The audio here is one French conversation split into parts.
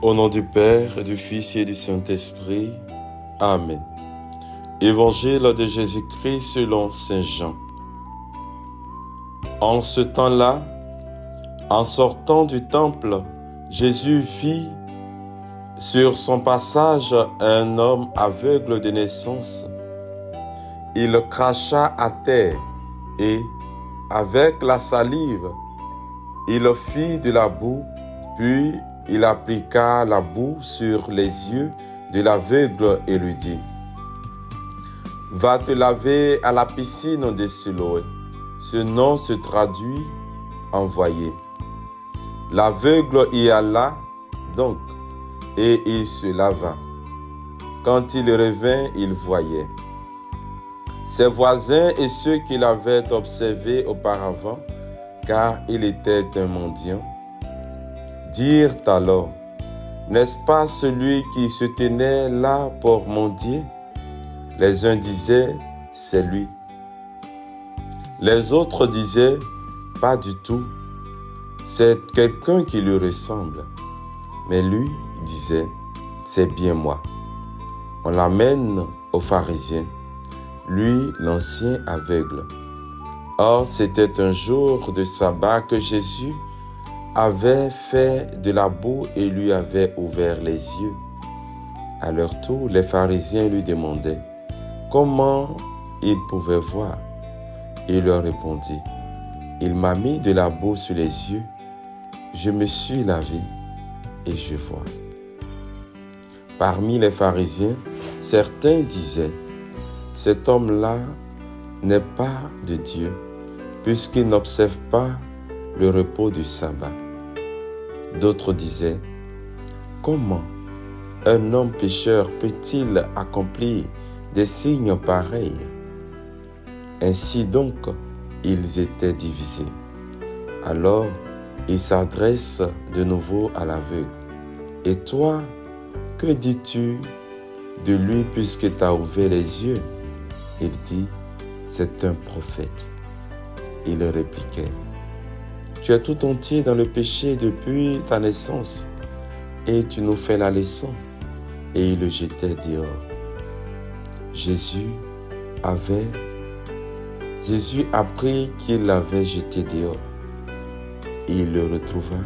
Au nom du Père, du Fils et du Saint-Esprit. Amen. Évangile de Jésus-Christ selon Saint Jean. En ce temps-là, en sortant du temple, Jésus vit sur son passage un homme aveugle de naissance. Il cracha à terre et, avec la salive, il fit de la boue, puis il appliqua la boue sur les yeux de l'aveugle et lui dit: « Va te laver à la piscine de Siloé ». Ce nom se traduit « envoyé ». L'aveugle y alla donc, et il se lava. Quand il revint, il voyait. Ses voisins et ceux qui l'avaient observé auparavant, car il était un mendiant, dirent alors: « N'est-ce pas celui qui se tenait là pour mendier ?» Les uns disaient: « C'est lui. » Les autres disaient: « Pas du tout. C'est quelqu'un qui lui ressemble. » Mais lui disait: « C'est bien moi. » On l'amène aux pharisiens, lui l'ancien aveugle. Or, c'était un jour de sabbat que Jésus avait fait de la boue et lui avait ouvert les yeux. À leur tour, les pharisiens lui demandaient comment il pouvait voir. Il leur répondit: « Il m'a mis de la boue sur les yeux, je me suis lavé et je vois. » Parmi les pharisiens, certains disaient: « Cet homme-là n'est pas de Dieu, puisqu'il n'observe pas le repos du sabbat. » D'autres disaient: « Comment un homme pécheur peut-il accomplir des signes pareils ?» Ainsi donc, ils étaient divisés. Alors, il s'adresse de nouveau à l'aveugle. « Et toi, que dis-tu de lui puisque tu as ouvert les yeux ?» Il dit: « C'est un prophète. » Il répliquait: « Tu es tout entier dans le péché depuis ta naissance, et tu nous fais la leçon. » Et il le jetait dehors. Jésus apprit qu'il l'avait jeté dehors. Il le retrouva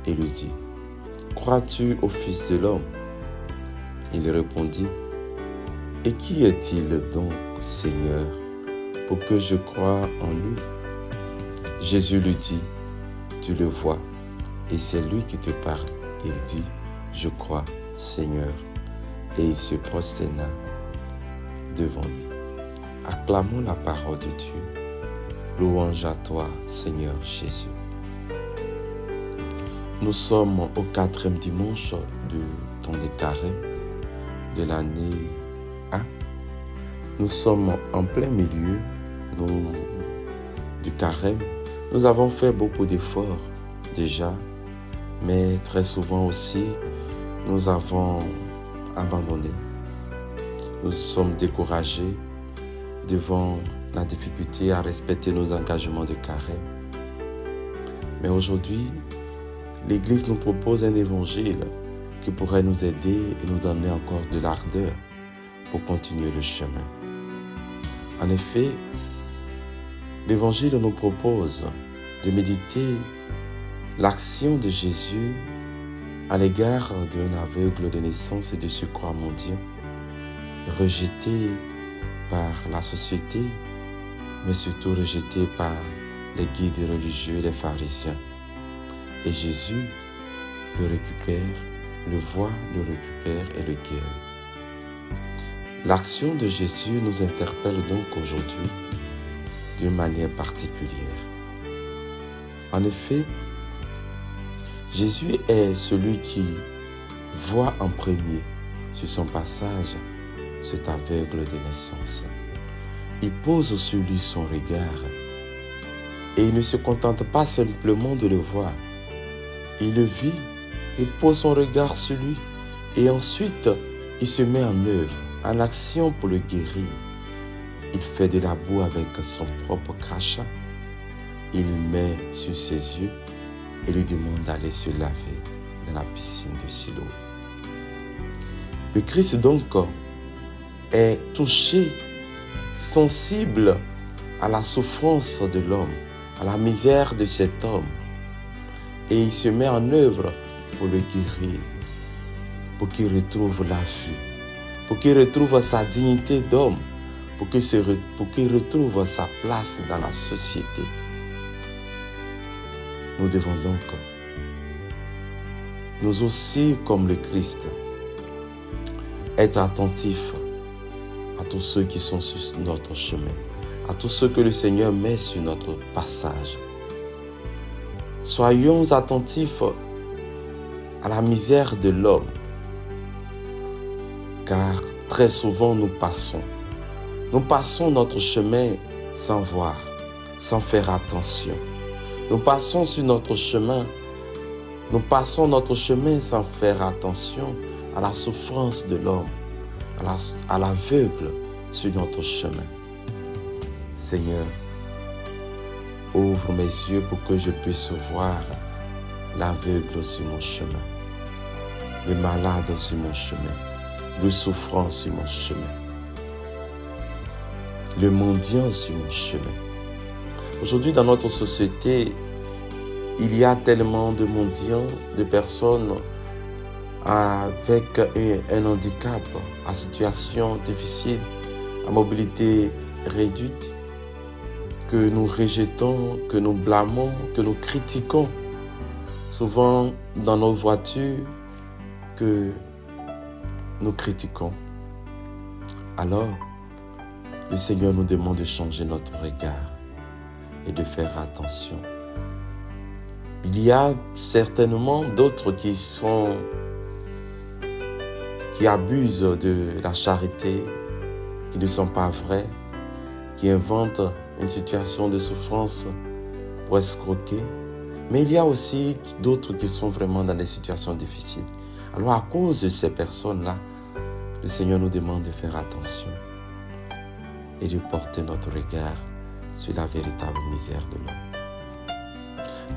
et lui dit: « Crois-tu au Fils de l'homme ?» Il répondit: « Et qui est-il donc, Seigneur, pour que je croie en lui ?» Jésus lui dit: « Tu le vois, et c'est lui qui te parle. » Il dit: « Je crois, Seigneur. » Et il se prosterna devant lui. Acclamons la parole de Dieu. Louange à toi, Seigneur Jésus. Nous sommes au 4e dimanche du temps de carême de l'année A. Nous sommes en plein milieu du carême. Nous avons fait beaucoup d'efforts déjà, mais très souvent aussi, nous avons abandonné. Nous sommes découragés devant la difficulté à respecter nos engagements de carême. Mais aujourd'hui, l'Église nous propose un évangile qui pourrait nous aider et nous donner encore de l'ardeur pour continuer le chemin. En effet, l'Évangile nous propose de méditer l'action de Jésus à l'égard d'un aveugle de naissance et de surcroît mendiant, rejeté par la société, mais surtout rejeté par les guides religieux et les pharisiens. Et Jésus le récupère, le voit, le récupère et le guérit. L'action de Jésus nous interpelle donc aujourd'hui d'une manière particulière. En effet, Jésus est celui qui voit en premier sur son passage cet aveugle de naissance. Il pose sur lui son regard et il ne se contente pas simplement de le voir. Il le vit, il pose son regard sur lui et ensuite il se met en œuvre, en action pour le guérir. Il fait de la boue avec son propre crachat. Il met sur ses yeux et lui demande d'aller se laver. dans la piscine de Siloé. Le Christ donc est touché, sensible à la souffrance de l'homme, à la misère de cet homme. Et il se met en œuvre pour le guérir, pour qu'il retrouve la vue, pour qu'il retrouve sa dignité d'homme, pour qu'il retrouve sa place dans la société. Nous devons donc, nous aussi, comme le Christ, être attentifs à tous ceux qui sont sur notre chemin, à tous ceux que le Seigneur met sur notre passage. Soyons attentifs à la misère de l'homme, car très souvent nous passons notre chemin sans voir, sans faire attention. Nous passons notre chemin sans faire attention à la souffrance de l'homme, à l'aveugle sur notre chemin. Seigneur, ouvre mes yeux pour que je puisse voir l'aveugle sur mon chemin, le malade sur mon chemin, le souffrant sur mon chemin, le mendiant sur mon chemin. Aujourd'hui, dans notre société, il y a tellement de mendiants, de personnes avec un handicap, à situation difficile, à mobilité réduite, que nous rejetons, que nous blâmons, que nous critiquons. Souvent dans nos voitures, que nous critiquons. Alors, le Seigneur nous demande de changer notre regard et de faire attention. Il y a certainement d'autres qui abusent de la charité, qui ne sont pas vrais, qui inventent une situation de souffrance pour escroquer. Mais il y a aussi d'autres qui sont vraiment dans des situations difficiles. Alors à cause de ces personnes-là, le Seigneur nous demande de faire attention et de porter notre regard sur la véritable misère de l'homme.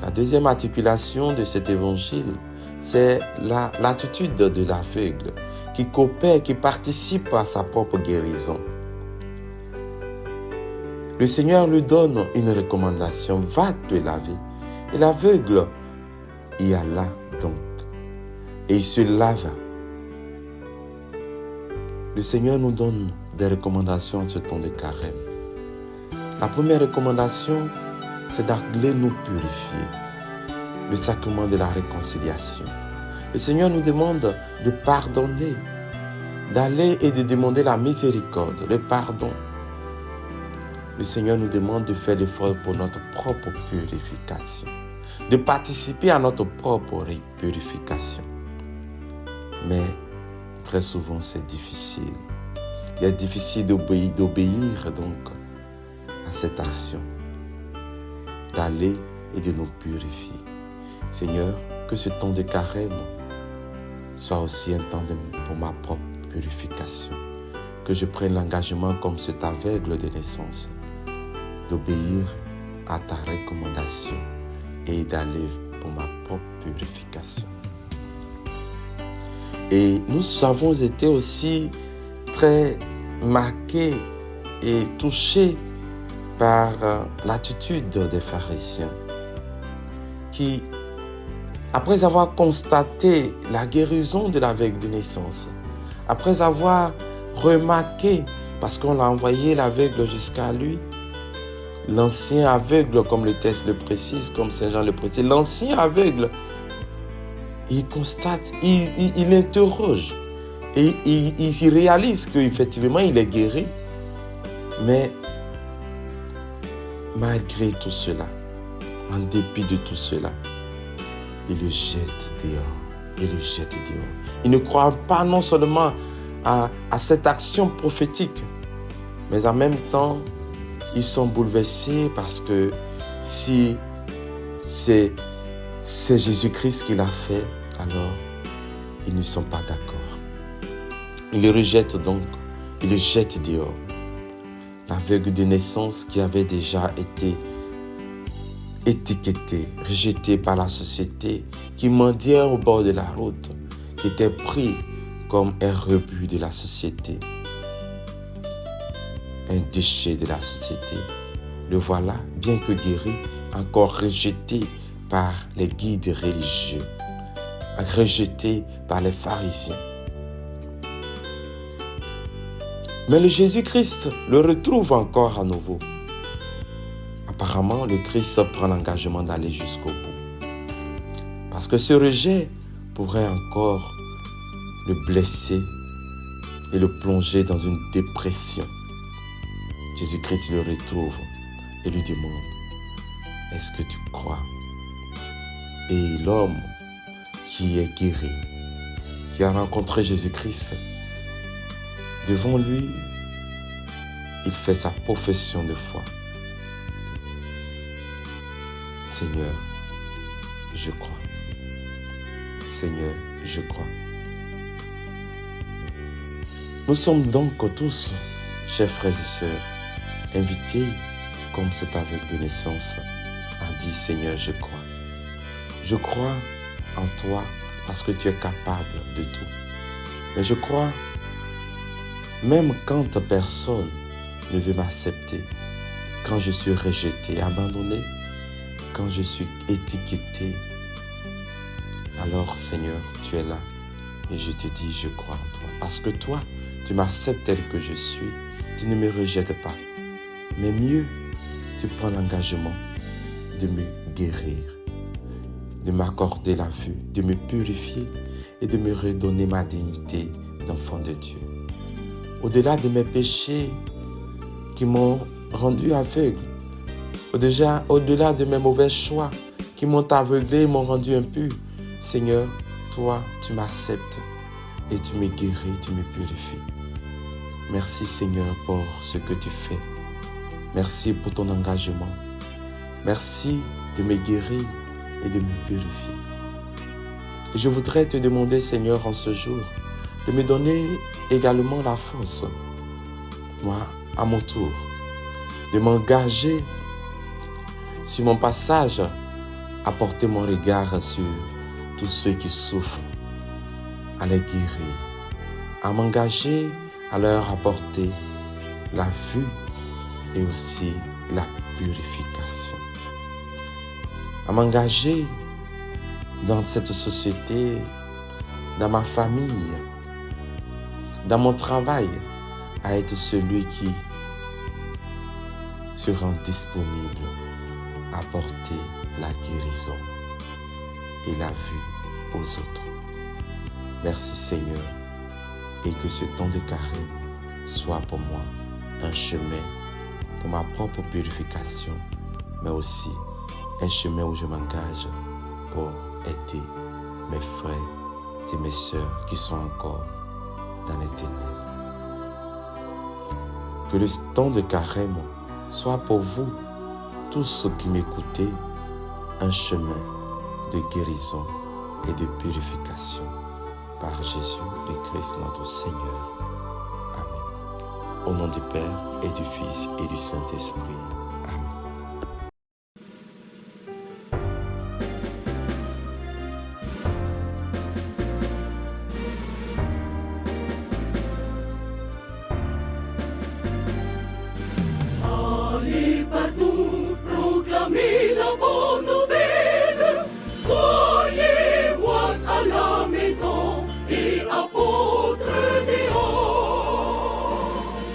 La deuxième articulation de cet évangile, c'est l'attitude de l'aveugle qui coopère, qui participe à sa propre guérison. Le Seigneur lui donne une recommandation, va te laver. Et l'aveugle y alla donc. Et il se lava. Le Seigneur nous donne des recommandations en ce temps de carême. La première recommandation, c'est d'aller nous purifier. Le sacrement de la réconciliation. Le Seigneur nous demande de pardonner, d'aller et de demander la miséricorde, le pardon. Le Seigneur nous demande de faire l'effort pour notre propre purification, de participer à notre propre purification. Mais très souvent, c'est difficile. Il est difficile d'obéir donc à cette action, d'aller et de nous purifier. Seigneur, que ce temps de carême soit aussi un temps pour ma propre purification. Que je prenne l'engagement comme cet aveugle de naissance, d'obéir à ta recommandation et d'aller pour ma propre purification. Et nous avons été aussi très marqués et touchés par l'attitude des pharisiens qui, après avoir constaté la guérison de l'aveugle de naissance, après avoir remarqué, parce qu'on l'a envoyé l'aveugle jusqu'à lui, l'ancien aveugle, comme le texte le précise, comme Saint Jean le précise, l'ancien aveugle, il constate, il interroge et il réalise qu'effectivement il est guéri. Mais malgré tout cela, en dépit de tout cela, il le jette dehors. Il ne croit pas non seulement à cette action prophétique, mais en même temps, ils sont bouleversés parce que si c'est Jésus-Christ qui l'a fait, alors ils ne sont pas d'accord. Ils le rejettent donc, ils le jettent dehors. L'aveugle de naissance qui avait déjà été étiqueté, rejeté par la société, qui mendiait au bord de la route, qui était pris comme un rebut de la société, un déchet de la société. Le voilà, bien que guéri, encore rejeté par les guides religieux, rejeté par les pharisiens. Mais le Jésus-Christ le retrouve encore à nouveau. Apparemment, le Christ prend l'engagement d'aller jusqu'au bout. Parce que ce rejet pourrait encore le blesser et le plonger dans une dépression. Jésus-Christ le retrouve et lui demande, est-ce que tu crois? Et l'homme qui est guéri, qui a rencontré Jésus-Christ, devant lui, il fait sa profession de foi. Seigneur, je crois. Seigneur, je crois. Nous sommes donc tous, chers frères et sœurs, invités, comme cet aveugle de naissance, à dire, Seigneur, je crois. Je crois en toi parce que tu es capable de tout. Mais je crois, même quand personne ne veut m'accepter, quand je suis rejeté, abandonné, quand je suis étiqueté, alors Seigneur, tu es là et je te dis, je crois en toi. Parce que toi, tu m'acceptes tel que je suis, tu ne me rejettes pas. Mais mieux, tu prends l'engagement de me guérir, de m'accorder la vue, de me purifier et de me redonner ma dignité d'enfant de Dieu. Au-delà de mes péchés qui m'ont rendu aveugle, au-delà de mes mauvais choix qui m'ont aveuglé et m'ont rendu impur, Seigneur, toi, tu m'acceptes et tu me guéris, tu me purifies. Merci Seigneur pour ce que tu fais. Merci pour ton engagement. Merci de me guérir et de me purifier. Et je voudrais te demander, Seigneur, en ce jour, de me donner également la force, moi, à mon tour, de m'engager sur mon passage, à porter mon regard sur tous ceux qui souffrent, à les guérir, à m'engager à leur apporter la vue et aussi la purification. À m'engager dans cette société, dans ma famille, dans mon travail, à être celui qui se rend disponible à apporter la guérison et la vue aux autres. Merci Seigneur, et que ce temps de carême soit pour moi un chemin pour ma propre purification, mais aussi un chemin où je m'engage pour aider mes frères et mes sœurs qui sont encore dans les ténèbres. Que le temps de carême soit pour vous, tous ceux qui m'écoutez, un chemin de guérison et de purification par Jésus le Christ notre Seigneur. Amen. Au nom du Père et du Fils et du Saint-Esprit. Amen. Allez partout, proclamez la bonne